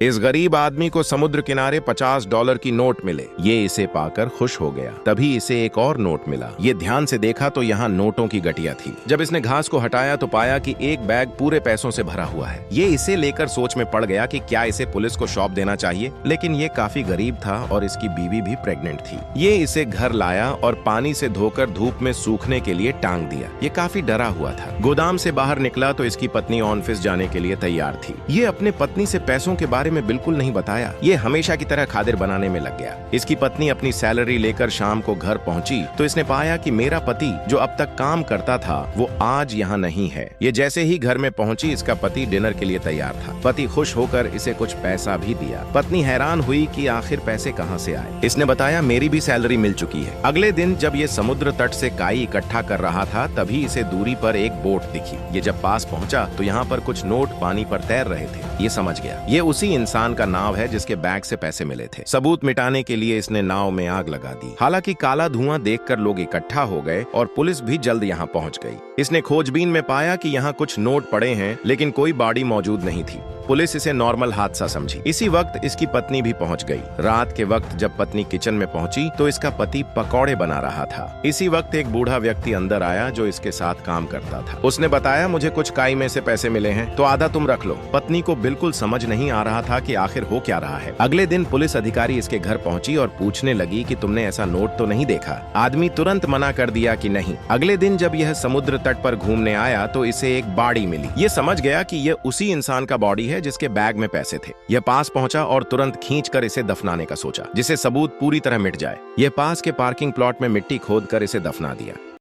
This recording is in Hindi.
इस गरीब आदमी को समुद्र किनारे $50 की नोट मिले। ये इसे पाकर खुश हो गया। तभी इसे एक और नोट मिला। ये ध्यान से देखा तो यहाँ नोटों की गटिया थी। जब इसने घास को हटाया तो पाया कि एक बैग पूरे पैसों से भरा हुआ है। ये इसे लेकर सोच में पड़ गया कि क्या इसे पुलिस को सौंप देना चाहिए, लेकिन ये काफी गरीब था और इसकी बीवी भी प्रेग्नेंट थी। ये इसे घर लाया और पानी से धोकर धूप में सूखने के लिए टांग दिया। ये काफी डरा हुआ था। गोदाम से बाहर निकला तो इसकी पत्नी ऑफिस जाने के लिए तैयार थी। ये अपने पत्नी से पैसों के बारे में बिल्कुल नहीं बताया। ये हमेशा की तरह खातिर बनाने में लग गया। इसकी पत्नी अपनी सैलरी लेकर शाम को घर पहुंची तो इसने पाया कि मेरा पति जो अब तक काम करता था वो आज यहाँ नहीं है। ये जैसे ही घर में पहुंची इसका पति डिनर के लिए तैयार था। पति खुश होकर इसे कुछ पैसा भी दिया। पत्नी हैरान हुई कि आखिर पैसे कहाँ से आए। इसने बताया मेरी भी सैलरी मिल चुकी है। अगले दिन जब ये समुद्र तट से काई इकट्ठा कर रहा था तभी इसे दूरी पर एक बोट दिखी। ये जब पास पहुंचा तो यहाँ पर कुछ नोट पानी पर तैर रहे थे। ये समझ गया ये उसी इंसान का नाव है जिसके बैग से पैसे मिले थे। सबूत मिटाने के लिए इसने नाव में आग लगा दी। हालांकि काला धुआं देखकर लोग इकट्ठा हो गए और पुलिस भी जल्द यहाँ पहुंच गई। इसने खोजबीन में पाया कि यहाँ कुछ नोट पड़े हैं लेकिन कोई बॉडी मौजूद नहीं थी। पुलिस इसे नॉर्मल हादसा समझी। इसी वक्त इसकी पत्नी भी पहुंच गई। रात के वक्त जब पत्नी किचन में पहुंची तो इसका पति पकौड़े बना रहा था। इसी वक्त एक बूढ़ा व्यक्ति अंदर आया जो इसके साथ काम करता था। उसने बताया मुझे कुछ काई में से पैसे मिले हैं तो आधा तुम रख लो। पत्नी को बिल्कुल समझ नहीं आ रहा था कि आखिर हो क्या रहा है। अगले दिन पुलिस अधिकारी इसके घर पहुंची और पूछने लगी कि तुमने ऐसा नोट तो नहीं देखा। आदमी तुरंत मना कर दिया कि नहीं। अगले दिन जब यह समुद्र तट पर घूमने आया तो इसे एक बॉडी मिली। ये समझ गया कि यह उसी इंसान का बॉडी है जिसके बैग में पैसे थे। यह पास पहुंचा और तुरंत खींचकर इसे दफनाने का सोचा जिससे सबूत पूरी तरह मिट जाए। यह पास के पार्किंग प्लॉट में मिट्टी खोदकर इसे दफना दिया।